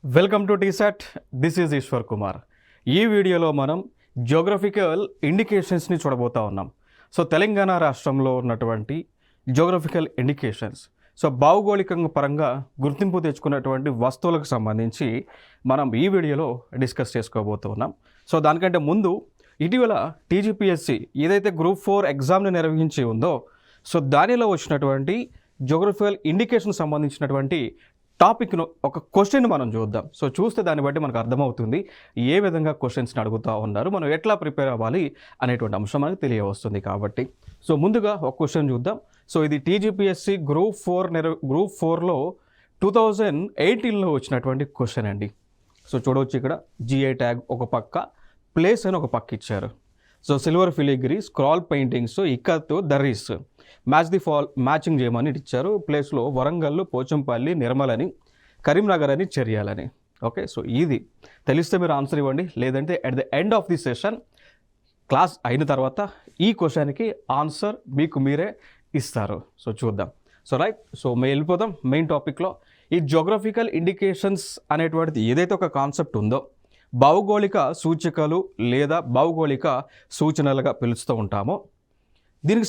Welcome to T-SAT. This is Eshwar Kumar. ఈ వీడియోలో మనం జియోగ్రఫికల్ ఇండికేషన్స్ని చూడబోతా ఉన్నాం. సో తెలంగాణ రాష్ట్రంలో ఉన్నటువంటి జియోగ్రఫికల్ ఇండికేషన్స్, సో భౌగోళికంగా పరంగా గుర్తింపు తెచ్చుకున్నటువంటి వస్తువులకు సంబంధించి మనం ఈ వీడియోలో డిస్కస్ చేసుకోబోతున్నాం. సో దానికంటే ముందు ఇటీవల టీజీపీఎస్సీ ఏదైతే గ్రూప్ 4 ఎగ్జామ్ని నిర్వహించి ఉందో, సో దానిలో వచ్చినటువంటి జియోగ్రఫికల్ ఇండికేషన్ సంబంధించినటువంటి టాపిక్ను ఒక క్వశ్చన్ మనం చూద్దాం. సో చూస్తే దాన్ని బట్టి మనకు అర్థమవుతుంది ఏ విధంగా క్వశ్చన్స్ని అడుగుతూ ఉన్నారు, మనం ఎట్లా ప్రిపేర్ అవ్వాలి అనేటువంటి అంశం మనకు తెలియవస్తుంది. కాబట్టి సో ముందుగా ఒక క్వశ్చన్ చూద్దాం. సో ఇది టీజీపీఎస్సీ గ్రూప్ 4లో 2018లో వచ్చినటువంటి క్వశ్చన్ అండి. సో చూడవచ్చు, ఇక్కడ జిఐ ట్యాగ్ ఒక పక్క, ప్లేస్ అని ఒక పక్క ఇచ్చారు. So silver filigree, scroll paintings, ikat, durries, matching చేయమని ఇచ్చారు. ప్లేస్లో వరంగల్, పోచంపల్లి, నిర్మల్ అని, కరీంనగర్ అని, చర్యాలని. ఓకే, సో ఇది తెలిస్తే మీరు ఆన్సర్ ఇవ్వండి, లేదంటే at the end of the session class అయిన తర్వాత ఈ క్వశ్చన్కి ఆన్సర్ మీకు మీరే ఇస్తారు. సో చూద్దాం. సో రైట్, సో మేము వెళ్ళిపోదాం మెయిన్ టాపిక్లో. ఈ జియోగ్రఫికల్ ఇండికేషన్స్ అనేటువంటిది ఏదైతే ఒక కాన్సెప్ట్ ఉందో, భౌగోళిక సూచికలు లేదా భౌగోళిక సూచనలుగా పిలుస్తూ ఉంటామో, దీనికి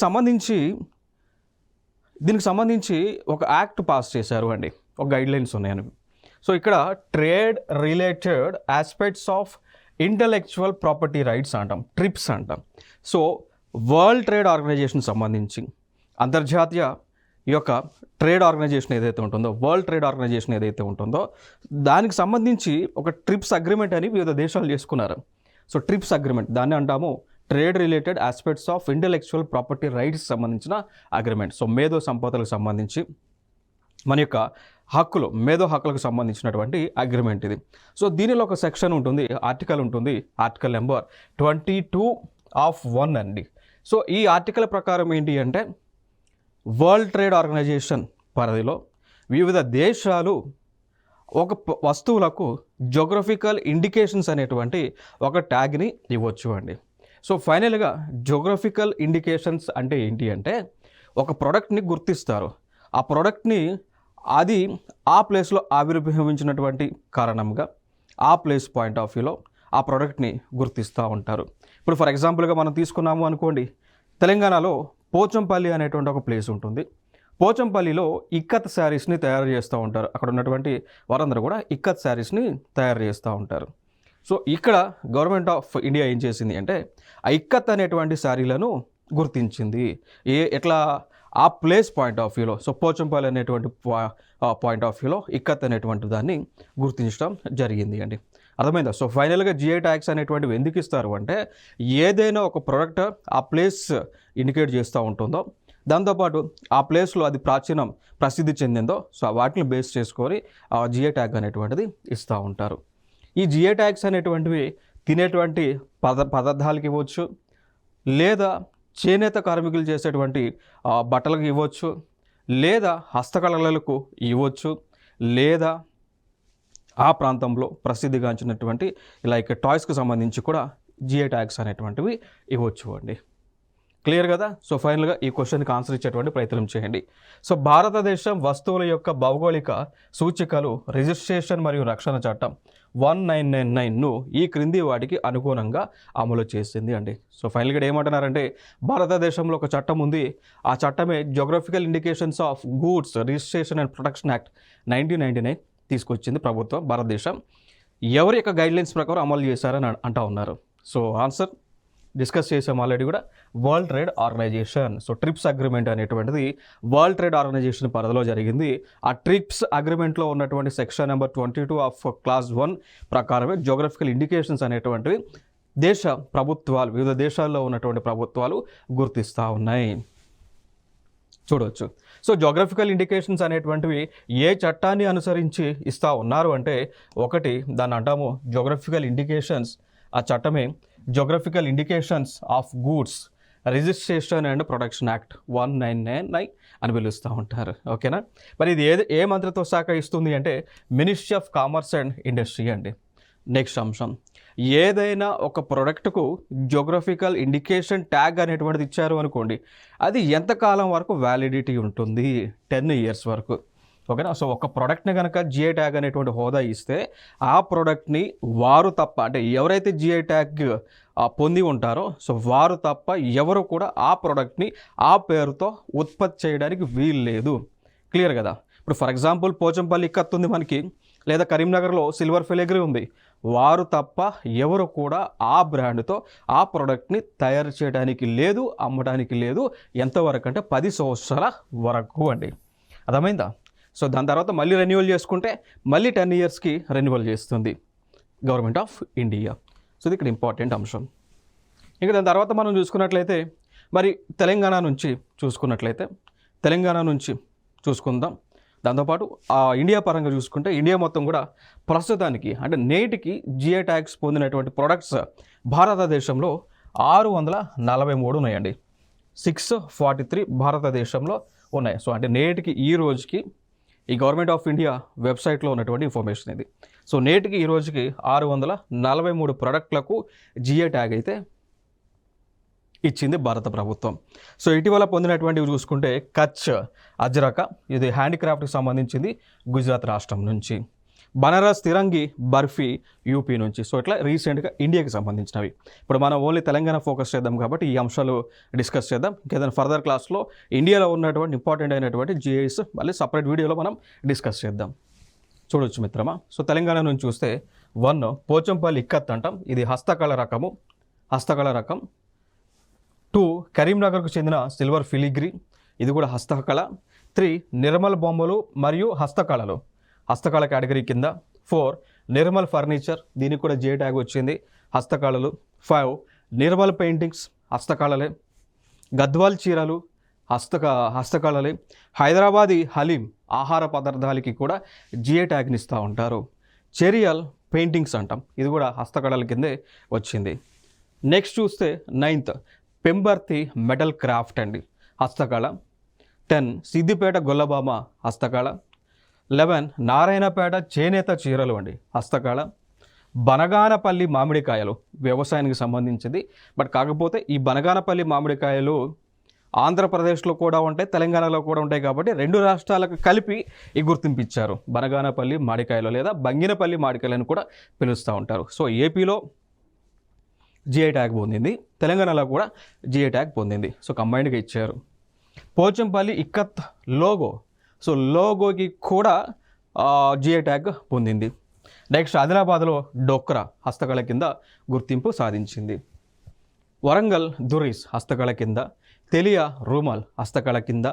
సంబంధించి ఒక యాక్ట్ పాస్ చేశారు అండి, ఒక గైడ్లైన్స్ ఉన్నాయని. సో ఇక్కడ trade related aspects of intellectual property rights అంటాం, ట్రిప్స్ అంటాం. సో వరల్డ్ ట్రేడ్ ఆర్గనైజేషన్ సంబంధించి, అంతర్జాతీయ ఈ యొక్క ట్రేడ్ ఆర్గనైజేషన్ ఏదైతే ఉంటుందో, వరల్డ్ ట్రేడ్ ఆర్గనైజేషన్ ఏదైతే ఉంటుందో, దానికి సంబంధించి ఒక ట్రిప్స్ అగ్రిమెంట్ అని వివిధ దేశాలు చేసుకున్నారు. సో ట్రిప్స్ అగ్రిమెంట్ దాన్ని అంటాము trade related aspects of intellectual property rights సంబంధించిన అగ్రిమెంట్. సో మేధో సంపదలకు సంబంధించి మన యొక్క హక్కులు, మేధో హక్కులకు సంబంధించినటువంటి అగ్రిమెంట్ ఇది. సో దీనిలో ఒక సెక్షన్ ఉంటుంది, ఆర్టికల్ ఉంటుంది, ఆర్టికల్ నెంబర్ 22(1) అండి. సో ఈ ఆర్టికల్ ప్రకారం ఏంటి అంటే, వరల్డ్ ట్రేడ్ ఆర్గనైజేషన్ పరిధిలో వివిధ దేశాలు ఒక వస్తువులకు జియోగ్రఫికల్ ఇండికేషన్స్ అనేటువంటి ఒక ట్యాగ్ని ఇవ్వచ్చు అండి. సో ఫైనల్గా జియోగ్రఫికల్ ఇండికేషన్స్ అంటే ఏంటి అంటే, ఒక ప్రోడక్ట్ని గుర్తిస్తారు. ఆ ప్రోడక్ట్ని అది ఆ ప్లేస్లో ఆవిర్భవించినటువంటి కారణంగా ఆ ప్లేస్ పాయింట్ ఆఫ్ వ్యూలో ఆ ప్రోడక్ట్ని గుర్తిస్తూ ఉంటారు. ఇప్పుడు ఫర్ ఎగ్జాంపుల్గా మనం తీసుకున్నాము అనుకోండి, తెలంగాణలో పోచంపల్లి అనేటువంటి ఒక ప్లేస్ ఉంటుంది. పోచంపల్లిలో ఇక్కత్ శారీస్ని తయారు చేస్తూ ఉంటారు. అక్కడ ఉన్నటువంటి వారందరూ కూడా ఇక్కత్ శారీస్ని తయారు చేస్తూ ఉంటారు. సో ఇక్కడ గవర్నమెంట్ ఆఫ్ ఇండియా ఏం చేసింది అంటే, ఆ ఇక్కత్ అనేటువంటి శారీలను గుర్తించింది. ఎట్లా ఆ ప్లేస్ పాయింట్ ఆఫ్ వ్యూలో. సో పోచంపల్లి అనేటువంటి పాయింట్ ఆఫ్ వ్యూలో ఇక్కత్ అనేటువంటి దాన్ని గుర్తించడం జరిగింది అండి. అర్థమైందా? సో ఫైనల్గా జిఐ ట్యాగ్స్ అనేటువంటివి ఎందుకు ఇస్తారు అంటే, ఏదైనా ఒక ప్రోడక్ట్ ఆ ప్లేస్ ఇండికేట్ చేస్తూ ఉంటుందో, దాంతోపాటు ఆ ప్లేస్లో అది ప్రసిద్ధి చెందిందో, సో వాటిని బేస్ చేసుకొని ఆ జిఐ ట్యాగ్ అనేటువంటిది ఇస్తూ ఉంటారు. ఈ జిఐ ట్యాగ్స్ అనేటువంటివి తినేటువంటి పదార్థాలకి ఇవ్వచ్చు, లేదా చేనేత కార్మికులు చేసేటువంటి బట్టలకు ఇవ్వచ్చు, లేదా హస్తకళలకు ఇవ్వచ్చు, లేదా ఆ ప్రాంతంలో ప్రసిద్ధిగాంచినటువంటి లైక్ టాయ్స్కి సంబంధించి కూడా జిఐ ట్యాగ్స్ అనేటువంటివి ఇవ్వచ్చు అండి. క్లియర్ కదా? సో ఫైనల్గా ఈ క్వశ్చన్కి ఆన్సర్ ఇచ్చేటువంటి ప్రయత్నం చేయండి. సో భారతదేశం వస్తువుల యొక్క భౌగోళిక సూచికలు రిజిస్ట్రేషన్ మరియు రక్షణ చట్టం 1999ను ఈ క్రింది వాటికి అనుగుణంగా అమలు చేసింది అండి. సో ఫైనల్గా ఏమంటున్నారంటే, భారతదేశంలో ఒక చట్టం ఉంది. ఆ చట్టమే geographical indications of goods registration and protection act 1999 తీసుకొచ్చింది ప్రభుత్వం, భారతదేశం. ఎవరి యొక్క గైడ్లైన్స్ ప్రకారం అమలు చేశారని అంటూ ఉన్నారు. సో ఆన్సర్ డిస్కస్ చేసాం ఆల్రెడీ కూడా, World Trade Organisation. So TRIPS agreement అనేటువంటిది వరల్డ్ ట్రేడ్ ఆర్గనైజేషన్ పరిధిలో జరిగింది. ఆ ట్రిప్స్ అగ్రిమెంట్లో ఉన్నటువంటి సెక్షన్ నెంబర్ 22 ఆఫ్ క్లాస్ 1 ప్రకారమే జియోగ్రఫికల్ ఇండికేషన్స్ అనేటువంటివి దేశ ప్రభుత్వాలు, వివిధ దేశాల్లో ఉన్నటువంటి ప్రభుత్వాలు గుర్తిస్తూ ఉన్నాయి. చూడవచ్చు. సో జియోగ్రఫికల్ ఇండికేషన్స్ అనేటువంటివి ఏ చట్టాన్ని అనుసరించి ఇస్తూ ఉన్నారు అంటే, ఒకటి దాన్ని అంటాము జియోగ్రఫికల్ ఇండికేషన్స్, ఆ చట్టమే geographical indications of goods registration and protection act 1999 అని పిలుస్తూ ఉంటారు. ఓకేనా? మరి ఇది ఏ మంత్రిత్వ శాఖ ఇస్తుంది అంటే, ministry of commerce and industry అండి. నెక్స్ట్ అంశం, ఏదైనా ఒక ప్రోడక్ట్కు జియోగ్రఫికల్ ఇండికేషన్ ట్యాగ్ అనేటువంటిది ఇచ్చారు అనుకోండి, అది ఎంతకాలం వరకు వ్యాలిడిటీ ఉంటుంది? 10 years వరకు. ఓకేనా. సో ఒక ప్రోడక్ట్ని కనుక జిఐ ట్యాగ్ అనేటువంటి హోదా ఇస్తే ఆ ప్రోడక్ట్ని వారు తప్ప, అంటే ఎవరైతే జిఐ ట్యాగ్ పొంది ఉంటారో సో వారు తప్ప ఎవరు కూడా ఆ ప్రోడక్ట్ని ఆ పేరుతో ఉత్పత్తి చేయడానికి వీలు లేదు. క్లియర్ కదా. ఇప్పుడు ఫర్ ఎగ్జాంపుల్ పోచంపల్లి ఇక్కత్ ఉంది మనకి, లేదా కరీంనగర్లో సిల్వర్ ఫిలిగ్రీ ఉంది. వారు తప్ప ఎవరు కూడా ఆ బ్రాండ్తో ఆ ప్రోడక్ట్ని తయారు చేయడానికి లేదు, అమ్మడానికి లేదు. ఎంతవరకు అంటే 10 సంవత్సరాల వరకు అండి. అర్థమైందా. సో దాని తర్వాత మళ్ళీ రెన్యువల్ చేసుకుంటే మళ్ళీ 10 ఇయర్స్కి రెన్యువల్ చేస్తుంది గవర్నమెంట్ ఆఫ్ ఇండియా. సో ఇది ఇక్కడ ఇంపార్టెంట్ అంశం. ఇంకా దాని తర్వాత మనం చూసుకున్నట్లయితే మరి తెలంగాణ నుంచి చూసుకుందాం. దాంతోపాటు ఇండియా పరంగా చూసుకుంటే ఇండియా మొత్తం కూడా ప్రస్తుతానికి అంటే నేటికి జిఐ ట్యాగ్స్ పొందినటువంటి ప్రొడక్ట్స్ భారతదేశంలో 643 ఉన్నాయండి. 643 భారతదేశంలో ఉన్నాయి. సో అంటే నేటికి ఈ రోజుకి ఈ గవర్నమెంట్ ఆఫ్ ఇండియా వెబ్సైట్లో ఉన్నటువంటి ఇన్ఫర్మేషన్ ఇది. సో నేటికి ఈ రోజుకి 643 ప్రొడక్ట్లకు జిఐ ట్యాగ్ అయితే ఇచ్చింది భారత ప్రభుత్వం. సో ఇటీవల పొందినటువంటివి చూసుకుంటే కచ్ అజ్రక, ఇది హ్యాండీక్రాఫ్ట్కి సంబంధించింది గుజరాత్ రాష్ట్రం నుంచి. బనారస్ తిరంగి బర్ఫీ యూపీ నుంచి. సో ఇట్లా రీసెంట్గా ఇండియాకి సంబంధించినవి. ఇప్పుడు మనం ఓన్లీ తెలంగాణ ఫోకస్ చేద్దాం కాబట్టి ఈ అంశాలు డిస్కస్ చేద్దాం. ఇంకేదైనా ఫర్దర్ క్లాస్లో ఇండియాలో ఉన్నటువంటి ఇంపార్టెంట్ అయినటువంటి జిఐస్ మళ్ళీ సపరేట్ వీడియోలో మనం డిస్కస్ చేద్దాం. చూడొచ్చు మిత్రమా. సో తెలంగాణ నుంచి చూస్తే 1 పోచంపల్లి ఇక్కత్ అంటాం, ఇది హస్తకళ రకం. 2 కరీంనగర్కు చెందిన సిల్వర్ ఫిలిగ్రీ, ఇది కూడా హస్తకళ. 3 నిర్మల్ బొమ్మలు మరియు హస్తకళ కేటగిరీ కింద. 4 నిర్మల్ ఫర్నిచర్, దీనికి కూడా జిఐ ట్యాగ్ వచ్చింది, హస్తకళలు. 5 నిర్మల్ పెయింటింగ్స్, హస్తకళలే. గద్వాల్ చీరలు హస్తకళలే. హైదరాబాదీ హలీం ఆహార పదార్థాలకి కూడా జిఐ ట్యాగ్ని ఇస్తూ ఉంటారు. చెరియల్ పెయింటింగ్స్ అంటాం, ఇది కూడా హస్తకళల కిందే వచ్చింది. నెక్స్ట్ చూస్తే 9th పెంబర్తి మెటల్ క్రాఫ్ట్ అండి, హస్తకళ. 10 సిద్దిపేట గొల్లబామ, హస్తకళ. 11 నారాయణపేట చేనేత చీరలు అండి, హస్తకళ. బనగానపల్లి మామిడికాయలు వ్యవసాయానికి సంబంధించింది. బట్ కాకపోతే ఈ బనగానపల్లి మామిడికాయలు ఆంధ్రప్రదేశ్లో కూడా ఉంటాయి, తెలంగాణలో కూడా ఉంటాయి కాబట్టి 2 రాష్ట్రాలకు కలిపి ఈ గుర్తింపు ఇచ్చారు. బనగానపల్లి మామిడికాయలు లేదా బంగినపల్లి మామిడికాయలను కూడా పిలుస్తూ ఉంటారు. సో ఏపీలో జిఐ ట్యాగ్ పొందింది, తెలంగాణలో కూడా జిఐ ట్యాగ్ పొందింది. సో కంబైన్డ్గా ఇచ్చారు. పోచంపల్లి ఇక్కత్ లోగో, సో లోగోకి కూడా జిఐ ట్యాగ్ పొందింది. నెక్స్ట్ ఆదిలాబాద్లో డోక్రా హస్తకళ కింద గుర్తింపు సాధించింది. వరంగల్ దురీస్ హస్తకళ కింద. తెలియా రూమల్ హస్తకళ కింద.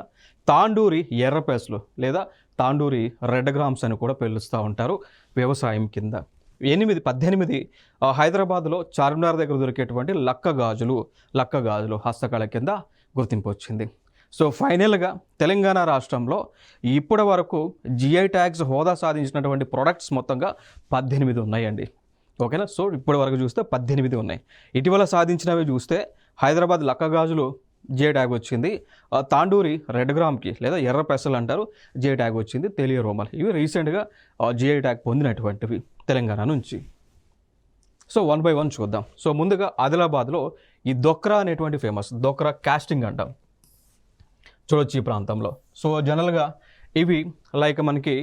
తాండూరి ఎర్రపేసలు లేదా తాండూరి రెడ్ గ్రామ్స్ అని కూడా పిలుస్తూ ఉంటారు వ్యవసాయం కింద. 18 హైదరాబాద్లో చార్మినార్ దగ్గర దొరికేటువంటి లక్క గాజులు హస్తకళ కింద గుర్తింపు వచ్చింది. సో ఫైనల్గా తెలంగాణ రాష్ట్రంలో ఇప్పటి వరకు జిఐ ట్యాగ్స్ హోదా సాధించినటువంటి ప్రొడక్ట్స్ మొత్తంగా 18 ఉన్నాయండి. ఓకేనా. సో ఇప్పటి వరకు చూస్తే 18 ఉన్నాయి. ఇటీవల సాధించినవి చూస్తే హైదరాబాద్ లక్క గాజులు జిఐ ట్యాగ్ వచ్చింది, తాండూరి రెడ్ గ్రామ్కి లేదా ఎర్ర పెసలు అంటారు జిఐ ట్యాగ్ వచ్చింది, తెలియ రోమల్, ఇవి రీసెంట్గా జిఐ ట్యాగ్ పొందినటువంటివి తెలంగాణ నుంచి. సో 1 by 1 చూద్దాం. సో ముందుగా ఆదిలాబాద్లో ఈ దొక్రా అనేటువంటి ఫేమస్, దొక్రా కాస్టింగ్ అంటాం, చూడొచ్చు ఈ ప్రాంతంలో. సో జనరల్గా ఇవి లైక్ మనకి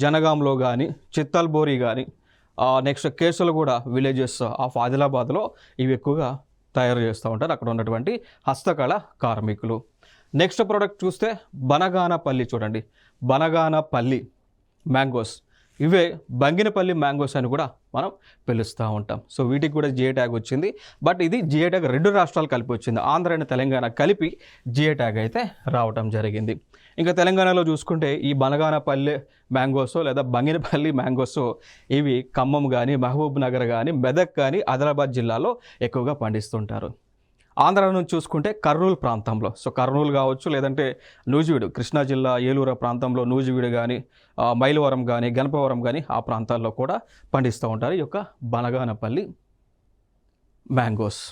జనగాంలో కానీ చిత్తల్బోరి కానీ నెక్స్ట్ కేసులగూడ విలేజెస్ ఆఫ్ ఆదిలాబాద్లో ఇవి ఎక్కువగా తయారు చేస్తూ ఉంటారు అక్కడ ఉన్నటువంటి హస్తకళ కార్మికులు. నెక్స్ట్ ప్రోడక్ట్ చూస్తే బనగానపల్లి, చూడండి బనగానపల్లి మ్యాంగోస్, ఇవే బంగినపల్లి మ్యాంగోస్ అని కూడా మనం పిలుస్తూ ఉంటాం. సో వీటికి కూడా జిఐ ట్యాగ్ వచ్చింది. బట్ ఇది జిఐ ట్యాగ్ 2 రాష్ట్రాలు కలిపి వచ్చింది, ఆంధ్ర అండ్ తెలంగాణ కలిపి జిఐ ట్యాగ్ అయితే రావటం జరిగింది. ఇంకా తెలంగాణలో చూసుకుంటే ఈ బనగానపల్లి మ్యాంగోస్ లేదా బంగినపల్లి మ్యాంగోస్ ఇవి ఖమ్మం కానీ మహబూబ్ నగర్ కానీ మెదక్ కానీ ఆదిలాబాద్ జిల్లాలో ఎక్కువగా పండిస్తుంటారు. ఆంధ్ర నుంచి చూసుకుంటే కర్నూలు ప్రాంతంలో, సో కర్నూలు కావచ్చు లేదంటే నూజివీడు, కృష్ణా జిల్లా ఏలూరు ప్రాంతంలో నూజివీడు కానీ మైలవరం కానీ గణపవరం కానీ ఆ ప్రాంతాల్లో కూడా పండిస్తూ ఉంటారు ఈ యొక్క బనగానపల్లి మ్యాంగోస్.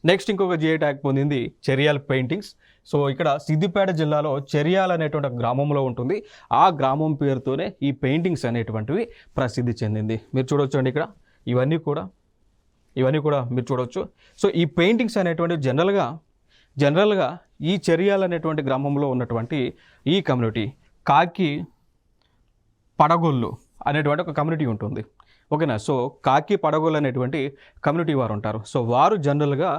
నెక్స్ట్ ఇంకొక జిఐ ట్యాగ్ పొందింది చెరియాల్ పెయింటింగ్స్. సో ఇక్కడ సిద్దిపేట జిల్లాలో చెరియాల్ అనేటువంటి గ్రామంలో ఉంటుంది, ఆ గ్రామం పేరుతోనే ఈ పెయింటింగ్స్ అనేటువంటివి ప్రసిద్ధి చెందింది. మీరు చూడవచ్చు అండి ఇక్కడ ఇవన్నీ కూడా మీరు చూడవచ్చు. సో ఈ పెయింటింగ్స్ అనేటువంటి జనరల్గా ఈ చెరియాల్ అనేటువంటి గ్రామంలో ఉన్నటువంటి ఈ కమ్యూనిటీ కాకి పడగొల్లు అనేటువంటి ఒక కమ్యూనిటీ ఉంటుంది. ఓకేనా. సో కాకి పడగొల్లు అనేటువంటి కమ్యూనిటీ వారు ఉంటారు. సో వారు జనరల్గా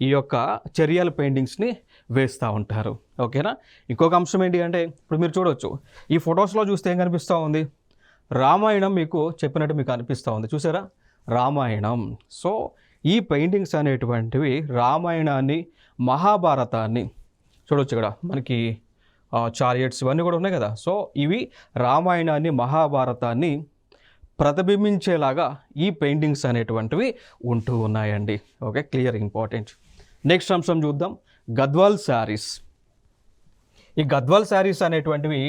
ఈ యొక్క చెరియాల పెయింటింగ్స్ని వేస్తూ ఉంటారు. ఓకేనా. ఇంకొక అంశం ఏంటి అంటే ఇప్పుడు మీరు చూడవచ్చు, ఈ ఫొటోస్లో చూస్తే ఏం కనిపిస్తూ ఉంది, రామాయణం మీకు చెప్పినట్టు మీకు అనిపిస్తూ ఉంది. చూసారా, రామాయణం. సో ఈ పెయింటింగ్స్ అనేటువంటివి రామాయణాన్ని, మహాభారతాన్ని చూడవచ్చు. ఇక్కడ మనకి చారియట్స్ ఇవన్నీ కూడా ఉన్నాయి కదా. సో ఇవి రామాయణాన్ని, మహాభారతాన్ని ప్రతిబింబించేలాగా ఈ పెయింటింగ్స్ అనేటువంటివి ఉంటూ ఉన్నాయండి. Okay, clear, important. నెక్స్ట్ అంశం చూద్దాం, గద్వాల్ శారీస్. ఈ గద్వాల్ శారీస్ అనేటువంటివి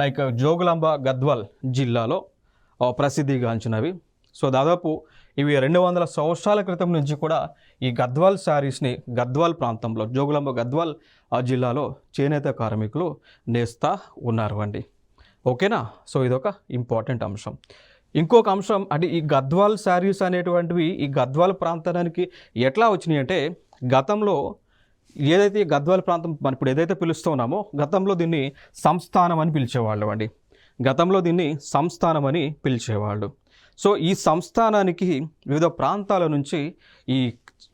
లైక్ జోగులాంబ గద్వాల్ జిల్లాలో ప్రసిద్ధిగాంచినవి. సో దాదాపు ఇవి 200 సంవత్సరాల క్రితం నుంచి కూడా ఈ గద్వాల్ శారీస్ని గద్వాల్ ప్రాంతంలో, జోగులాంబ గద్వాల్ జిల్లాలో చేనేత కార్మికులు నేస్తా ఉన్నారు అండి. ఓకేనా. సో ఇదొక ఇంపార్టెంట్ అంశం. ఇంకొక అంశం అంటే ఈ గద్వాల్ శారీస్ అనేటువంటివి ఈ గద్వాల్ ప్రాంతానికి ఎట్లా వచ్చినాయి అంటే, గతంలో ఏదైతే గద్వాల్ ప్రాంతం మనం ఇప్పుడు ఏదైతే పిలుస్తున్నామో గతంలో దీన్ని సంస్థానం అని పిలిచేవాళ్ళు అండి. గతంలో దీన్ని సంస్థానం అని పిలిచేవాళ్ళు. సో ఈ సంస్థానానికి వివిధ ప్రాంతాల నుంచి ఈ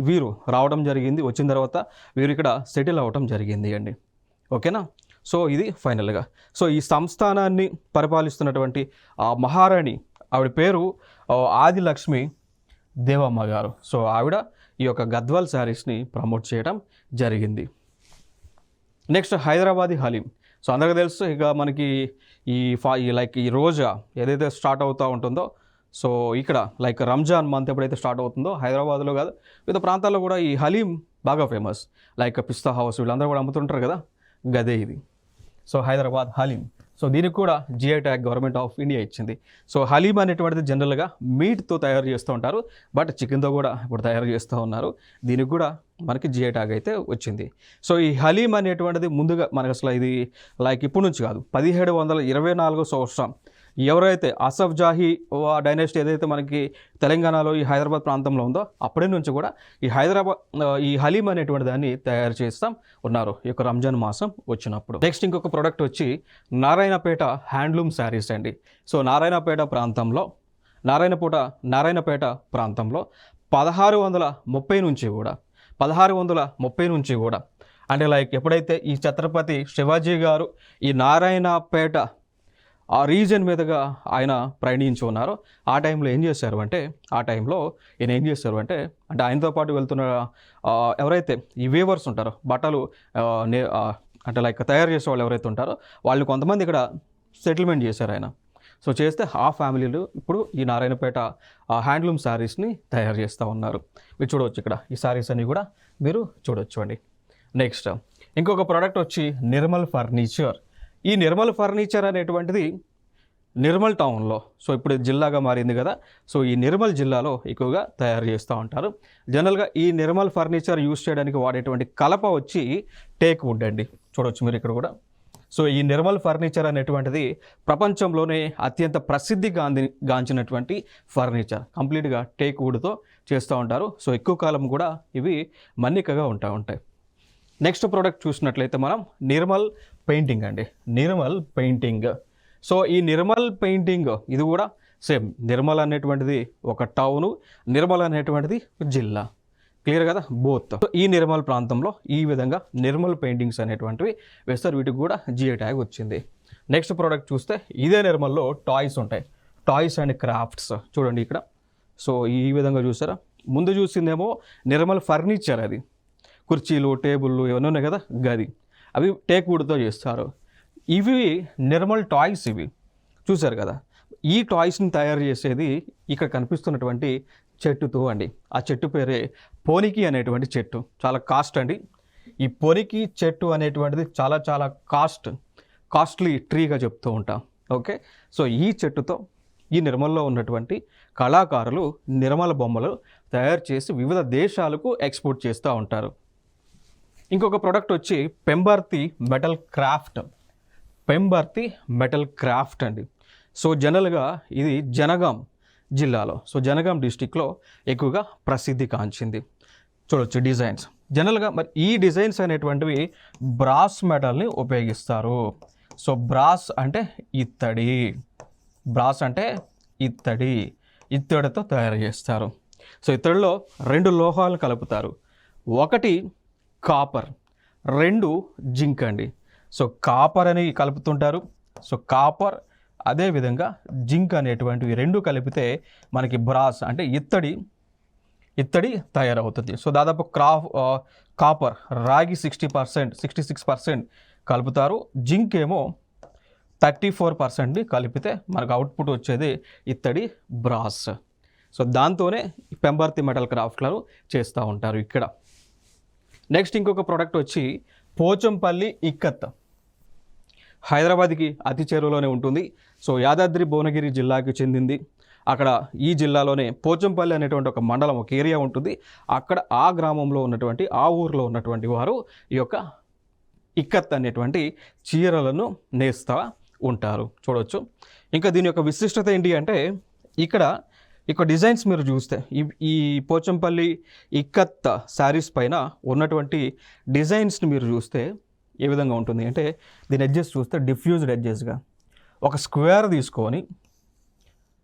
వీరు రావడం జరిగింది. వచ్చిన తర్వాత వీరు ఇక్కడ సెటిల్ అవ్వడం జరిగింది అండి. ఓకేనా. సో ఇది ఫైనల్గా. సో ఈ సంస్థానాన్ని పరిపాలిస్తున్నటువంటి మహారాణి, ఆవిడ పేరు ఆదిలక్ష్మి దేవమ్మ గారు. సో ఆవిడ ఈ యొక్క గద్వాల్ శారీస్ని ప్రమోట్ చేయడం జరిగింది. నెక్స్ట్ హైదరాబాదీ హలీం. సో అందరికీ తెలుసు, ఇక మనకి ఈ రోజా ఏదైతే స్టార్ట్ అవుతూ ఉంటుందో, సో ఇక్కడ లైక్ రంజాన్ మంత్ ఎప్పుడైతే స్టార్ట్ అవుతుందో హైదరాబాద్లో కాదు వివిధ ప్రాంతాల్లో కూడా ఈ హలీం బాగా ఫేమస్. లైక్ పిస్తా హౌస్ వీళ్ళందరూ కూడా అమ్ముతుంటారు కదా, గదే ఇది. సో హైదరాబాద్ హలీం. సో దీనికి కూడా GI tag government of India ఇచ్చింది. సో హలీం అనేటువంటిది జనరల్గా మీట్తో తయారు చేస్తూ ఉంటారు, బట్ చికెన్తో కూడా ఇప్పుడు తయారు చేస్తూ ఉన్నారు. దీనికి కూడా మనకి జిఐ ట్యాగ్ అయితే వచ్చింది. సో ఈ హలీం అనేటువంటిది ముందుగా మనకు అసలు ఇది లైక్ ఇప్పుడు నుంచి కాదు, 1724 సంవత్సరం ఎవరైతే అసఫ్ జాహీ డైనాసిటీ ఏదైతే మనకి తెలంగాణలో ఈ హైదరాబాద్ ప్రాంతంలో ఉందో అప్పటి నుంచి కూడా ఈ హలీం అనేటువంటి దాన్ని తయారు చేస్తాం ఉన్నారు ఈ యొక్క రంజాన్ మాసం వచ్చినప్పుడు. నెక్స్ట్ ఇంకొక ప్రోడక్ట్ వచ్చి నారాయణపేట హ్యాండ్లూమ్ శారీస్ అండి. సో నారాయణపేట ప్రాంతంలో 1630 నుంచి కూడా అంటే లైక్ ఎప్పుడైతే ఈ ఛత్రపతి శివాజీ గారు ఈ నారాయణపేట ఆ రీజన్ మీదుగా ఆయన ప్రయాణించి ఉన్నారు. ఆ టైంలో ఏం చేశారు అంటే అంటే ఆయనతో పాటు వెళ్తున్న ఎవరైతే ఈ వీవర్స్ ఉంటారో, బట్టలు అంటే లైక్ తయారు చేసే వాళ్ళు ఎవరైతే ఉంటారో వాళ్ళు కొంతమంది ఇక్కడ సెటిల్మెంట్ చేశారు ఆయన. సో చేస్తే ఆ ఫ్యామిలీలు ఇప్పుడు ఈ నారాయణపేట హ్యాండ్లూమ్ శారీస్ని తయారు చేస్తూ ఉన్నారు. మీరు చూడవచ్చు ఇక్కడ ఈ శారీస్ అన్ని కూడా మీరు చూడొచ్చు అండి. నెక్స్ట్ ఇంకొక ప్రోడక్ట్ వచ్చి నిర్మల్ ఫర్నిచర్. ఈ నిర్మల్ ఫర్నిచర్ అనేటువంటిది నిర్మల్ టౌన్లో, సో ఇప్పుడు జిల్లాగా మారింది కదా, సో ఈ నిర్మల్ జిల్లాలో ఎక్కువగా తయారు చేస్తూ ఉంటారు. జనరల్గా ఈ నిర్మల్ ఫర్నిచర్ యూజ్ చేయడానికి వాడేటువంటి కలప వచ్చి టేక్ వుడ్ అండి. చూడవచ్చు మీరు ఇక్కడ కూడా. సో ఈ నిర్మల్ ఫర్నిచర్ అనేటువంటిది ప్రపంచంలోనే అత్యంత గాంచినటువంటి ఫర్నిచర్, కంప్లీట్గా టేక్ వుడ్తో చేస్తూ ఉంటారు. సో ఎక్కువ కాలం కూడా ఇవి మన్నికగా ఉంటాయి. నెక్స్ట్ ప్రోడక్ట్ చూసినట్లయితే మనం నిర్మల్ పెయింటింగ్ అండి. నిర్మల్ పెయింటింగ్. సో ఈ నిర్మల్ పెయింటింగ్ ఇది కూడా సేమ్. నిర్మల్ అనేటువంటిది ఒక టౌను, నిర్మల్ అనేటువంటిది జిల్లా. క్లియర్ కదా, బోత్. సో ఈ నిర్మల్ ప్రాంతంలో ఈ విధంగా నిర్మల్ పెయింటింగ్స్ అనేటువంటివి వేస్తారు. వీటికి కూడా జిఐ ట్యాగ్ వచ్చింది. నెక్స్ట్ ప్రోడక్ట్ చూస్తే ఇదే నిర్మల్లో టాయ్స్ ఉంటాయి, టాయ్స్ అండ్ క్రాఫ్ట్స్. చూడండి ఇక్కడ. సో ఈ విధంగా చూసారా, ముందు చూసిందేమో నిర్మల్ ఫర్నిచర్, అది కుర్చీలు టేబుళ్ళు ఇవన్నీ ఉన్నాయి కదా, గది, అవి టేక్ వుడ్తో చేస్తారు. ఇవి నిర్మల్ టాయ్స్, ఇవి చూసారు కదా. ఈ టాయ్స్ని తయారు చేసేది ఇక్కడ కనిపిస్తున్నటువంటి చెట్టుతో అండి. ఆ చెట్టు పేరే పోనికి అనేటువంటి చెట్టు. చాలా కాస్ట్ అండి. ఈ పోనికి చెట్టు అనేటువంటిది చాలా చాలా కాస్ట్లీ ట్రీగా చెప్తూ ఉంటాం. ఓకే. సో ఈ చెట్టుతో ఈ నిర్మల్లో ఉన్నటువంటి కళాకారులు నిర్మల బొమ్మలు తయారు చేసి వివిధ దేశాలకు ఎక్స్పోర్ట్ చేస్తూ ఉంటారు. ఇంకొక ప్రోడక్ట్ వచ్చి పెంబర్తి మెటల్ క్రాఫ్ట్ అండి. సో జనరల్గా ఇది జనగాం జిల్లాలో, సో జనగాం డిస్టిక్లో ఎక్కువగా ప్రసిద్ధి కాంచింది. చూడొచ్చు డిజైన్స్. జనరల్గా మరి ఈ డిజైన్స్ అనేటువంటివి బ్రాస్ మెటల్ని ఉపయోగిస్తారు. సో బ్రాస్ అంటే ఇత్తడి, బ్రాస్ అంటే ఇత్తడి, ఇత్తడితో తయారు చేస్తారు. సో ఇత్తడిలో 2 లోహాలు కలుపుతారు, ఒకటి కాపర్, 2 జింక్ అండి. సో కాపర్ అని కలుపుతుంటారు. సో కాపర్ అదేవిధంగా జింక్ అనేటువంటివి 2 కలిపితే మనకి బ్రాస్ అంటే ఇత్తడి తయారవుతుంది. సో దాదాపు కాపర్ రాగి 60%, 66% కలుపుతారు. జింక్ ఏమో 34%ని కలిపితే మనకు అవుట్పుట్ వచ్చేది ఇత్తడి బ్రాస్. సో దాంతోనే పెంబర్తి మెటల్ క్రాఫ్ట్లను చేస్తూ ఉంటారు ఇక్కడ. నెక్స్ట్ ఇంకొక ప్రోడక్ట్ వచ్చి పోచంపల్లి ఇక్కత్. హైదరాబాద్కి అతి చేరువలోనే ఉంటుంది. సో యాదాద్రి భువనగిరి జిల్లాకి చెందింది. అక్కడ ఈ జిల్లాలోనే పోచంపల్లి అనేటువంటి ఒక మండలం, ఒక ఏరియా ఉంటుంది. అక్కడ ఆ గ్రామంలో ఉన్నటువంటి, ఆ ఊరిలో ఉన్నటువంటి వారు ఈ యొక్క ఇక్కత్ అనేటువంటి చీరలను నేస్తూ ఉంటారు, చూడవచ్చు. ఇంకా దీని యొక్క విశిష్టత ఏంటి అంటే ఇక్కడ డిజైన్స్ మీరు చూస్తే ఈ పోచంపల్లి ఇక్కత్ శారీస్ పైన ఉన్నటువంటి డిజైన్స్ని మీరు చూస్తే ఏ విధంగా ఉంటుంది అంటే, దీని ఎడ్జెస్ చూస్తే డిఫ్యూజ్డ్ ఎడ్జెస్గా ఒక స్క్వేర్ తీసుకొని,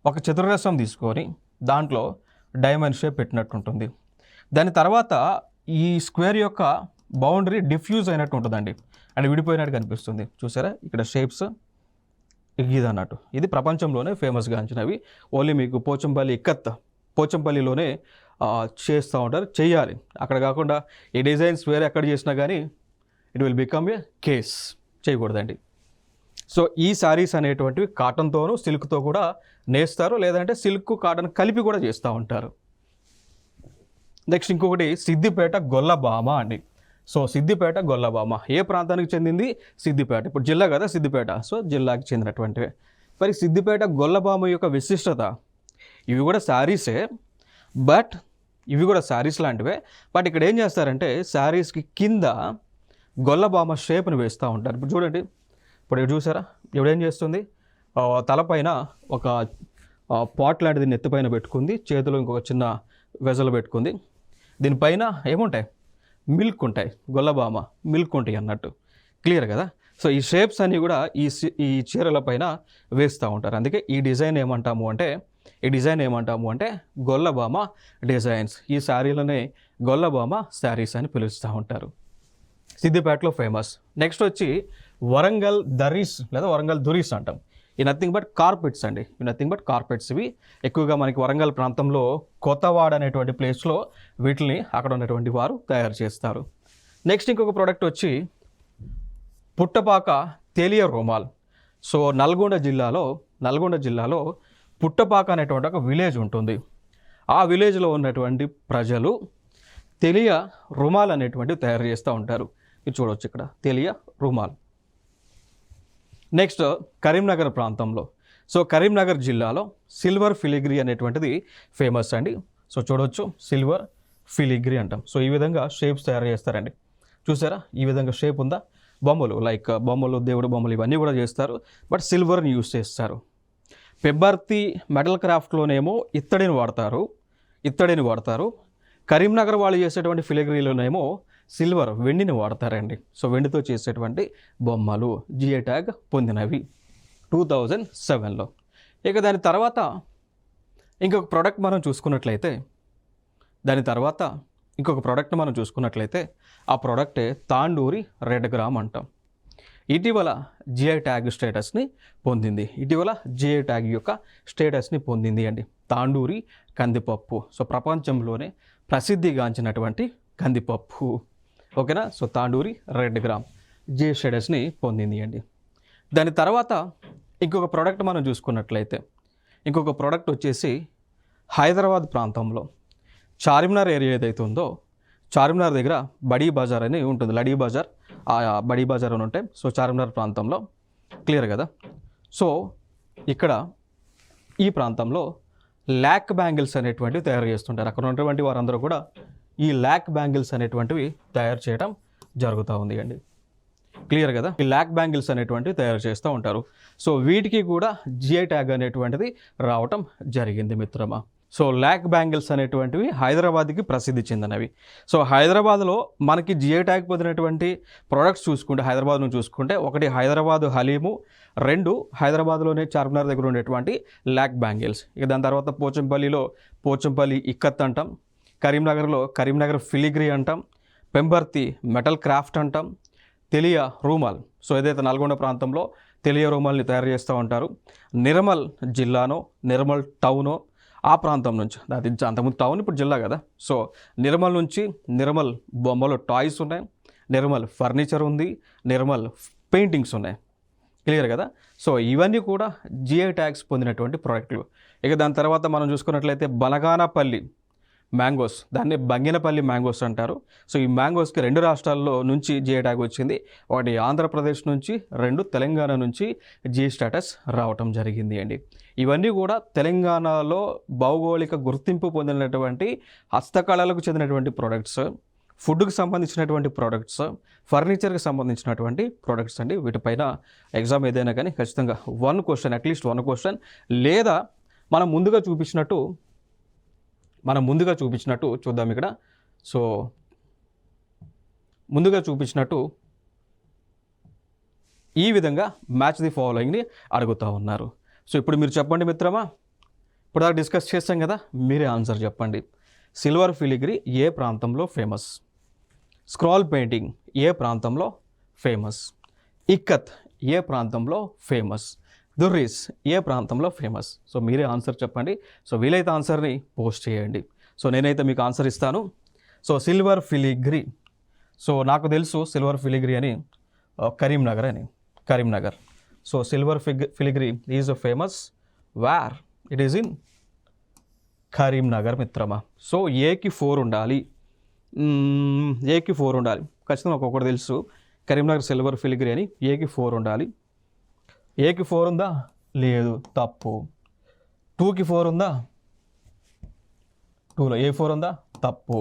ఒక చతురస్రం తీసుకొని దాంట్లో డైమండ్ షేప్ పెట్టినట్టు ఉంటుంది. దాని తర్వాత ఈ స్క్వేర్ యొక్క బౌండరీ డిఫ్యూజ్ అయినట్టు ఉంటుందండి, అంటే విడిపోయినట్టు కనిపిస్తుంది. చూసారా ఇక్కడ షేప్స్ ఇది అన్నట్టు. ఇది ప్రపంచంలోనే ఫేమస్గా అంచినవి. ఓన్లీ మీకు పోచంపల్లి ఇక్కత్ పోచంపల్లిలోనే చేస్తూ ఉంటారు, చేయాలి. అక్కడ కాకుండా ఈ డిజైన్స్ వేరే ఎక్కడ చేసినా కానీ it will become a case, చేయకూడదండి. సో ఈ శారీస్ అనేటువంటివి కాటన్తోనూ సిల్క్తో కూడా నేస్తారు, లేదంటే సిల్క్ కాటన్ కలిపి కూడా చేస్తూ ఉంటారు. నెక్స్ట్ ఇంకొకటి సిద్దిపేట గొల్లభామ అండి. సో సిద్దిపేట గొల్లభామ ఏ ప్రాంతానికి చెందింది? సిద్దిపేట. ఇప్పుడు జిల్లా కదా సిద్దిపేట, సో జిల్లాకి చెందినటువంటివే. మరి సిద్దిపేట గొల్లభామ యొక్క విశిష్టత, ఇవి కూడా శారీసే, బట్ ఇవి కూడా శారీస్ లాంటివే. బట్ ఇక్కడ ఏం చేస్తారంటే శారీస్కి కింద గొల్లభామ షేప్ని వేస్తూ ఉంటారు. ఇప్పుడు చూడండి, ఇప్పుడు చూసారా ఇవిడేం చేస్తుంది, తలపైన ఒక పాట్ లాంటిది నెత్తిపైన పెట్టుకుంది, చేతిలో ఇంకొక చిన్న వెజలు పెట్టుకుంది. దీనిపైన ఏముంటాయి? మిల్క్ ఉంటాయి, గొల్లభామ మిల్క్ ఉంటాయి అన్నట్టు. క్లియర్ కదా? సో ఈ షేప్స్ అన్నీ కూడా ఈ చీరల పైన వేస్తూ ఉంటారు. అందుకే ఈ డిజైన్ ఏమంటాము అంటే గొల్లభామ డిజైన్స్. ఈ శారీలనే గొల్లభామ శారీస్ అని పిలుస్తూ ఉంటారు. సిద్దిపేటలో ఫేమస్. నెక్స్ట్ వచ్చి వరంగల్ దరీస్ లేదా వరంగల్ దురీస్ అంటాం. ఈ నథింగ్ బట్ కార్పెట్స్ అండి. ఈ నథింగ్ బట్ కార్పెట్స్. ఇవి ఎక్కువగా మనకి వరంగల్ ప్రాంతంలో కొత్తవాడ అనేటువంటి ప్లేస్లో వీటిని అక్కడ ఉన్నటువంటి వారు తయారు చేస్తారు. నెక్స్ట్ ఇంకొక ప్రోడక్ట్ వచ్చి పుట్టపాక తేలియ రుమాల్. సో నల్గొండ జిల్లాలో పుట్టపాక అనేటువంటి ఒక విలేజ్ ఉంటుంది. ఆ విలేజ్లో ఉన్నటువంటి ప్రజలు తెలియ రుమాల్ అనేటువంటివి తయారు చేస్తూ ఉంటారు. ఇది చూడవచ్చు ఇక్కడ తెలియ రుమాల్. నెక్స్ట్ కరీంనగర్ ప్రాంతంలో, సో కరీంనగర్ జిల్లాలో సిల్వర్ ఫిలిగ్రీ అనేటువంటిది ఫేమస్ అండి. సో చూడవచ్చు సిల్వర్ ఫిలిగ్రీ అంటాం. సో ఈ విధంగా షేప్స్ తయారు చేస్తారండి. చూసారా ఈ విధంగా షేప్ ఉందా? బొమ్మలు, లైక్ బొమ్మలు, దేవుడు బొమ్మలు ఇవన్నీ కూడా చేస్తారు, బట్ సిల్వర్ని యూస్ చేస్తారు. పెంబర్తి మెటల్ క్రాఫ్ట్లోనేమో ఇత్తడిని వాడతారు. కరీంనగర్ వాళ్ళు చేసేటువంటి ఫిలిగ్రీలోనేమో సిల్వర్, వెండిని వాడతారండి. సో వెండితో చేసేటువంటి బొమ్మలు జిఐ ట్యాగ్ పొందినవి 2007లో. ఇక దాని తర్వాత ఇంకొక ప్రోడక్ట్ మనం చూసుకున్నట్లయితే ఆ ప్రోడక్టే తాండూరి రెడ్ గ్రామ్ అంటాం. ఇటీవల జిఐ ట్యాగ్ స్టేటస్ని పొందింది అండి తాండూరి కందిపప్పు. సో ప్రపంచంలోనే ప్రసిద్ధిగాంచినటువంటి కందిపప్పు, ఓకేనా. So Tandur red gram GI స్టేటస్ని పొందింది అండి. దాని తర్వాత ఇంకొక ప్రోడక్ట్ మనం చూసుకున్నట్లయితే ఇంకొక ప్రోడక్ట్ వచ్చేసి హైదరాబాద్ ప్రాంతంలో చార్మినార్ ఏరియా ఏదైతే ఉందో, చార్మినార్ దగ్గర బడీ బజార్ అని ఉంటుంది, లడీ బజార్, ఆ బడీ బజార్ అని ఉంటాయి. సో చార్మినార్ ప్రాంతంలో, క్లియర్ కదా. సో ఇక్కడ ఈ ప్రాంతంలో ల్యాక్ బ్యాంగిల్స్ అనేటువంటివి తయారు చేస్తుంటారు. అక్కడ ఉన్నటువంటి వారందరూ కూడా ఈ ల్యాక్ బ్యాంగిల్స్ అనేటువంటివి తయారు చేయడం జరుగుతూ ఉంది అండి. క్లియర్ కదా? ఈ ల్యాక్ బ్యాంగిల్స్ అనేటువంటివి తయారు చేస్తూ ఉంటారు. సో వీటికి కూడా జిఐ ట్యాగ్ అనేటువంటిది రావటం జరిగింది మిత్రమా. సో ల్యాక్ బ్యాంగిల్స్ అనేటువంటివి హైదరాబాద్కి ప్రసిద్ధి చెందినవి. సో హైదరాబాద్లో మనకి జిఐ ట్యాగ్ పొందినటువంటి ప్రోడక్ట్స్ చూసుకుంటే హైదరాబాద్ను చూసుకుంటే ఒకటి హైదరాబాద్ హలీము, 2 హైదరాబాద్లోనే చార్మినార్ దగ్గర ఉండేటువంటి ల్యాక్ బ్యాంగిల్స్. ఇక దాని తర్వాత పోచంపల్లిలో పోచంపల్లి ఇక్కత్ అంటాం, కరీంనగర్లో కరీంనగర్ ఫిలిగ్రీ అంటాం, పెంబర్తి మెటల్ క్రాఫ్ట్ అంటాం, తెలియ రూమాల్. సో ఏదైతే నల్గొండ ప్రాంతంలో తెలియ రూమాల్ని తయారు చేస్తూ ఉంటారు. నిర్మల్ జిల్లానో నిర్మల్ టౌనో ఆ ప్రాంతం నుంచి, అది అంతకుముందు టౌన్ ఇప్పుడు జిల్లా కదా. సో నిర్మల్ నుంచి నిర్మల్ బొమ్మలు టాయ్స్ ఉన్నాయి, నిర్మల్ ఫర్నిచర్ ఉంది, నిర్మల్ పెయింటింగ్స్ ఉన్నాయి. క్లియర్ కదా. సో ఇవన్నీ కూడా జిఐ ట్యాగ్స్ పొందినటువంటి ప్రోడక్ట్లు. ఇక దాని తర్వాత మనం చూసుకున్నట్లయితే బనగానపల్లి మ్యాంగోస్, దాన్ని బంగినపల్లి మ్యాంగోస్ అంటారు. సో ఈ మ్యాంగోస్కి 2 రాష్ట్రాల్లో నుంచి జిఐ ట్యాగ్ వచ్చింది. ఒకటి ఆంధ్రప్రదేశ్ నుంచి, 2 తెలంగాణ నుంచి జిఐ స్టేటస్ రావటం జరిగింది అండి. ఇవన్నీ కూడా తెలంగాణలో భౌగోళిక గుర్తింపు పొందినటువంటి హస్తకళలకు చెందినటువంటి ప్రోడక్ట్స్, ఫుడ్కి సంబంధించినటువంటి ప్రోడక్ట్స్, ఫర్నిచర్కి సంబంధించినటువంటి ప్రోడక్ట్స్ అండి. వీటిపైన ఎగ్జామ్ ఏదైనా కానీ ఖచ్చితంగా 1 క్వశ్చన్, అట్లీస్ట్ 1 క్వశ్చన్, లేదా మనం ముందుగా చూపించినట్టు చూద్దాం ఇక్కడ. సో ముందుగా చూపించినట్టు ఈ విధంగా మ్యాచ్ ది ఫాలోయింగ్ని అడుగుతూ ఉన్నారు. సో ఇప్పుడు మీరు చెప్పండి మిత్రమా, ఇప్పుడు దాకా డిస్కస్ చేస్తాం కదా, మీరే ఆన్సర్ చెప్పండి. సిల్వర్ ఫిలిగ్రీ ఏ ప్రాంతంలో ఫేమస్? స్క్రాల్ పెయింటింగ్ ఏ ప్రాంతంలో ఫేమస్? ఇక్కత్ ఏ ప్రాంతంలో ఫేమస్? దుర్రీస్ ఏ ప్రాంతంలో ఫేమస్? సో మీరే ఆన్సర్ చెప్పండి. సో వీలైతే ఆన్సర్ని పోస్ట్ చేయండి. సో నేనైతే మీకు ఆన్సర్ ఇస్తాను. సో సిల్వర్ ఫిలిగ్రీ, సో నాకు తెలుసు సిల్వర్ ఫిలిగ్రీ అని Karimnagar. So silver filigree is famous where? It is in Karimnagar మిత్రమా. సో ఏకి 4 ఉండాలి, ఖచ్చితంగా ఒక్కొక్కటి తెలుసు. కరీంనగర్ సిల్వర్ ఫిలిగ్రీ అని ఏకి 4 ఉండాలి. ఏకి 4 ఉందా? లేదు, తప్పు. 2కి 4 ఉందా? 2లో A4 ఉందా? తప్పు.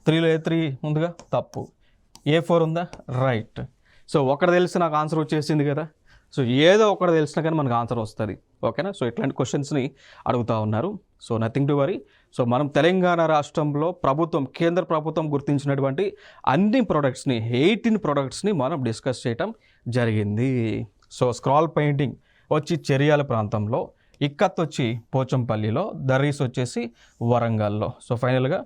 3లో A3 ఉందిగా? తప్పు. A4 ఉందా? రైట్. సో ఒకటి తెలిసి నాకు ఆన్సర్ వచ్చేసింది కదా. సో ఏదో ఒకటి తెలిసినా కానీ మనకు ఆన్సర్ వస్తుంది. ఓకేనా. సో ఇట్లాంటి క్వశ్చన్స్ని అడుగుతూ ఉన్నారు. So nothing to worry. So మనం తెలంగాణ రాష్ట్రంలో కేంద్ర ప్రభుత్వం గుర్తించినటువంటి అన్ని ప్రోడక్ట్స్ని 18 ప్రోడక్ట్స్ని మనం డిస్కస్ చేయటం జరిగింది. సో స్క్రాల్ పెయింటింగ్ వచ్చి చెరియాల ప్రాంతంలో, ఇక్కత్ వచ్చి పోచంపల్లిలో, దర్రీస్ వచ్చేసి వరంగల్లో. సో ఫైనల్గా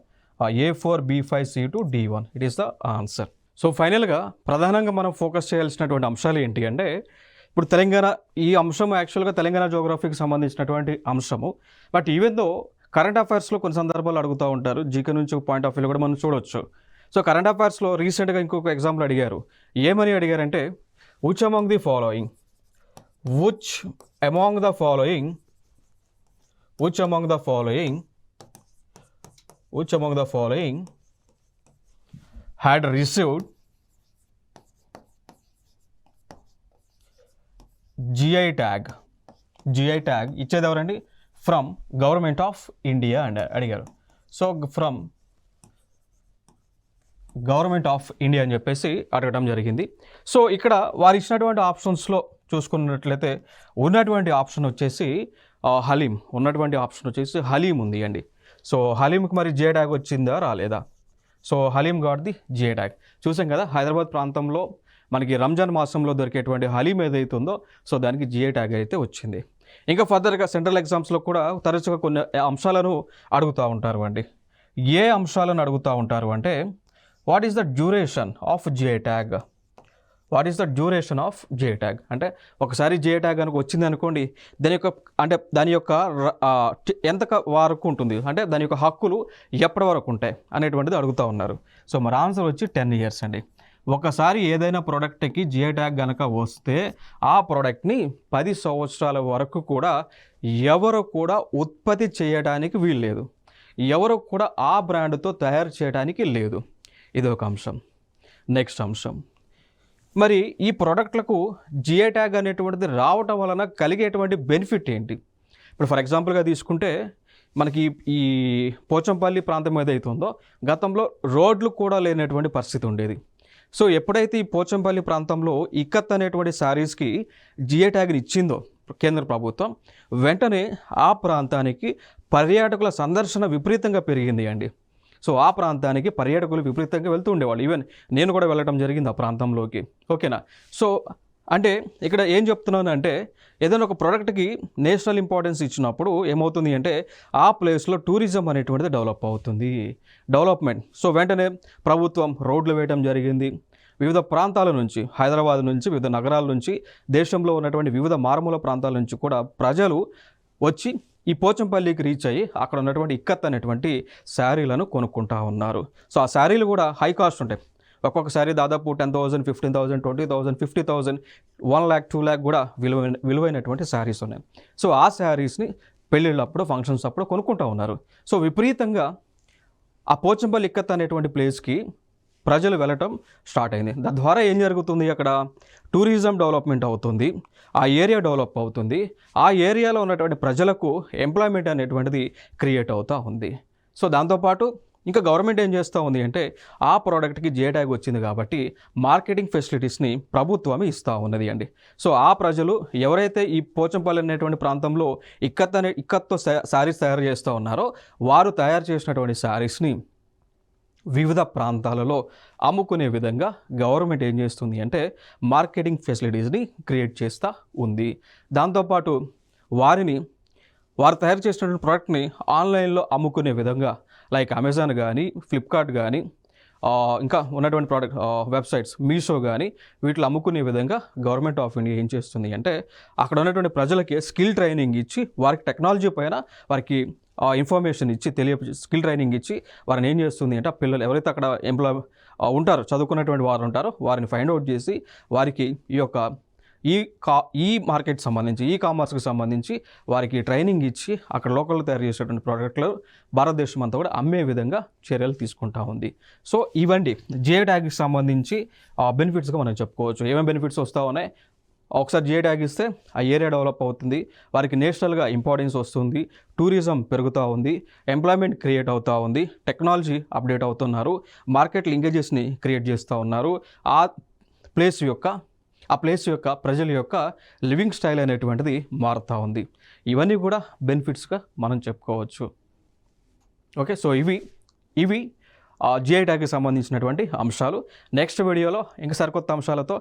A4 B5 C2 D1 it is the answer. So ఫైనల్గా ప్రధానంగా మనం ఫోకస్ చేయాల్సినటువంటి అంశాలు ఏంటి అంటే, ఇప్పుడు తెలంగాణ ఈ అంశం యాక్చువల్గా తెలంగాణ జోగ్రఫీకి సంబంధించినటువంటి అంశము. బట్ ఈవెన్ దో కరెంట్ అఫైర్స్లో కొన్ని సందర్భాలు అడుగుతూ ఉంటారు. జీకే నుంచి పాయింట్ ఆఫ్ వ్యూలో కూడా మనం చూడొచ్చు. సో కరెంట్ అఫైర్స్లో రీసెంట్గా ఇంకొక ఎగ్జాంపుల్ అడిగారు. ఏమని అడిగారంటే, which among the following had received GI tag ఇచ్చేది ఎవరండి? ఫ్రమ్ గవర్నమెంట్ ఆఫ్ ఇండియా అని అడిగారు. So from government of India అని చెప్పేసి అడగడం జరిగింది. సో ఇక్కడ వారు ఇచ్చినటువంటి ఆప్షన్స్లో చూసుకున్నట్లయితే ఉన్నటువంటి ఆప్షన్ వచ్చేసి హలీం ఉంది అండి. సో హలీంకి మరి జిఐ ట్యాగ్ వచ్చిందా రాలేదా? So haleem got the GI tag. చూసాం కదా, హైదరాబాద్ ప్రాంతంలో మనకి రంజాన్ మాసంలో దొరికేటువంటి హలీం ఏదైతే ఉందో సో దానికి జిఐ ట్యాగ్ అయితే వచ్చింది. ఇంకా ఫర్దర్గా సెంట్రల్ ఎగ్జామ్స్లో కూడా తరచుగా కొన్ని అంశాలను అడుగుతూ ఉంటారు అండి. ఏ అంశాలను అడుగుతూ ఉంటారు అంటే, what is the duration of GI tag? అంటే ఒకసారి జిఐ ట్యాగ్ కనుక వచ్చింది అనుకోండి, దాని యొక్క ఎంత వరకు ఉంటుంది, అంటే దాని యొక్క హక్కులు ఎప్పటి వరకు ఉంటాయి అనేటువంటిది అడుగుతూ ఉన్నారు. సో మరి ఆన్సర్ వచ్చి 10 years అండి. ఒకసారి ఏదైనా ప్రోడక్ట్కి జిఐ ట్యాగ్ కనుక వస్తే ఆ ప్రోడక్ట్ని 10 సంవత్సరాల వరకు కూడా ఎవరు కూడా ఉత్పత్తి చేయడానికి వీల్లేదు, ఎవరు కూడా ఆ బ్రాండ్తో తయారు చేయడానికి లేదు. ఇది ఒక అంశం. నెక్స్ట్ అంశం, మరి ఈ ప్రోడక్ట్లకు జిఐ ట్యాగ్ అనేటువంటిది రావటం వలన కలిగేటువంటి బెనిఫిట్ ఏంటి? ఇప్పుడు ఫర్ ఎగ్జాంపుల్గా తీసుకుంటే మనకి ఈ పోచంపల్లి ప్రాంతం ఏదైతే ఉందో గతంలో రోడ్లు కూడా లేనటువంటి పరిస్థితి ఉండేది. సో ఎప్పుడైతే ఈ పోచంపల్లి ప్రాంతంలో ఇక్కత్ అనేటువంటి శారీస్కి జిఐ ట్యాగ్ని ఇచ్చిందో కేంద్ర ప్రభుత్వం వెంటనే ఆ ప్రాంతానికి పర్యాటకుల సందర్శన విపరీతంగా పెరిగింది అండి. సో ఆ ప్రాంతానికి పర్యాటకులు విపరీతంగా వెళ్తూ ఉండేవాళ్ళు. ఈవెన్ నేను కూడా వెళ్ళడం జరిగింది ఆ ప్రాంతంలోకి. ఓకేనా. సో అంటే ఇక్కడ ఏం చెప్తున్నాను అంటే, ఏదైనా ఒక ప్రోడక్ట్కి నేషనల్ ఇంపార్టెన్స్ ఇచ్చినప్పుడు ఏమవుతుంది అంటే ఆ ప్లేస్లో టూరిజం అనేటువంటిది డెవలప్ అవుతుంది, డెవలప్మెంట్. సో వెంటనే ప్రభుత్వం రోడ్లు వేయడం జరిగింది. వివిధ ప్రాంతాల నుంచి, హైదరాబాద్ నుంచి, వివిధ నగరాల నుంచి, దేశంలో ఉన్నటువంటి వివిధ మారుమూల ప్రాంతాల నుంచి కూడా ప్రజలు వచ్చి ఈ పోచంపల్లికి రీచ్ అయ్యి అక్కడ ఉన్నటువంటి ఇక్కత్ అనేటువంటి శారీలను కొనుక్కుంటా ఉన్నారు. సో ఆ శారీలు కూడా హై కాస్ట్ ఉంటాయి. ఒక్కొక్క శారీ దాదాపు 10,000, 15,000, 20,000, 50,000, 1 lakh, 2 lakh కూడా విలువైనటువంటి శారీస్ ఉన్నాయి. సో ఆ శారీస్ని పెళ్ళిళ్ళప్పుడు, ఫంక్షన్స్ అప్పుడు కొనుక్కుంటా ఉన్నారు. సో విపరీతంగా ఆ పోచంపల్లి ఇక్కత్ అనేటువంటి ప్లేస్కి ప్రజలు వెళ్ళటం స్టార్ట్ అయింది. తద్వారా ఏం జరుగుతుంది, అక్కడ టూరిజం డెవలప్మెంట్ అవుతుంది, ఆ ఏరియా డెవలప్ అవుతుంది, ఆ ఏరియాలో ఉన్నటువంటి ప్రజలకు ఎంప్లాయ్మెంట్ అనేటువంటిది క్రియేట్ అవుతూ ఉంది. సో దాంతోపాటు ఇంకా గవర్నమెంట్ ఏం చేస్తూ ఉంది అంటే, ఆ ప్రోడక్ట్కి జిఐ ట్యాగ్ వచ్చింది కాబట్టి మార్కెటింగ్ ఫెసిలిటీస్ని ప్రభుత్వమే ఇస్తూ ఉన్నది అండి. సో ఆ ప్రజలు ఎవరైతే ఈ పోచంపల్లి అనేటువంటి ప్రాంతంలో ఇక్కత్తో శారీస్ తయారు చేస్తూ ఉన్నారో వారు తయారు చేసినటువంటి శారీస్ని వివిధ ప్రాంతాలలో అమ్ముకునే విధంగా గవర్నమెంట్ ఏం చేస్తుంది అంటే మార్కెటింగ్ ఫెసిలిటీస్ని క్రియేట్ చేస్తూ ఉంది. దాంతోపాటు వారు తయారు చేసినటువంటి ప్రోడక్ట్ని ఆన్లైన్లో అమ్ముకునే విధంగా లైక్ అమెజాన్ కానీ, ఫ్లిప్కార్ట్ కానీ, ఇంకా ఉన్నటువంటి ప్రోడక్ట్ వెబ్సైట్స్ మీషో కానీ వీటిలో అమ్ముకునే విధంగా గవర్నమెంట్ ఆఫ్ ఇండియా ఏం చేస్తుంది అంటే అక్కడ ఉన్నటువంటి ప్రజలకి స్కిల్ ట్రైనింగ్ ఇచ్చి, వారికి టెక్నాలజీ పైన వారికి ఇన్ఫర్మేషన్ ఇచ్చి, స్కిల్ ట్రైనింగ్ ఇచ్చి వారిని ఏం చేస్తుంది అంటే ఆ పిల్లలు ఎవరైతే అక్కడ ఉంటారో, చదువుకున్నటువంటి వారు ఉంటారో వారిని ఫైండ్ అవుట్ చేసి వారికి ఈ మార్కెట్ సంబంధించి, ఈ కామర్స్కి సంబంధించి వారికి ట్రైనింగ్ ఇచ్చి అక్కడ లోకల్లో తయారు చేసేటువంటి ప్రోడక్ట్లు భారతదేశం అంతా కూడా అమ్మే విధంగా చర్యలు తీసుకుంటా ఉంది. సో ఇవండి జిఐ ట్యాగ్కి సంబంధించి బెనిఫిట్స్గా మనం చెప్పుకోవచ్చు. ఏమేమి బెనిఫిట్స్ వస్తూ ఉన్నాయి, ఒకసారి జిఐ ట్యాగ్ ఇస్తే ఆ ఏరియా డెవలప్ అవుతుంది, వారికి నేషనల్గా ఇంపార్టెన్స్ వస్తుంది, టూరిజం పెరుగుతూ ఉంది, ఎంప్లాయ్మెంట్ క్రియేట్ అవుతూ ఉంది, టెక్నాలజీ అప్డేట్ అవుతున్నారు, మార్కెట్ లింకేజెస్ని క్రియేట్ చేస్తూ ఉన్నారు, ఆ ప్లేస్ యొక్క ప్రజల యొక్క లివింగ్ స్టైల్ అనేటువంటిది మారుతూ ఉంది. ఇవన్నీ కూడా బెనిఫిట్స్గా మనం చెప్పుకోవచ్చు. ఓకే, సో ఇవి జిఐ ట్యాగ్కి సంబంధించినటువంటి అంశాలు. నెక్స్ట్ వీడియోలో ఇంకా సరికొత్త అంశాలతో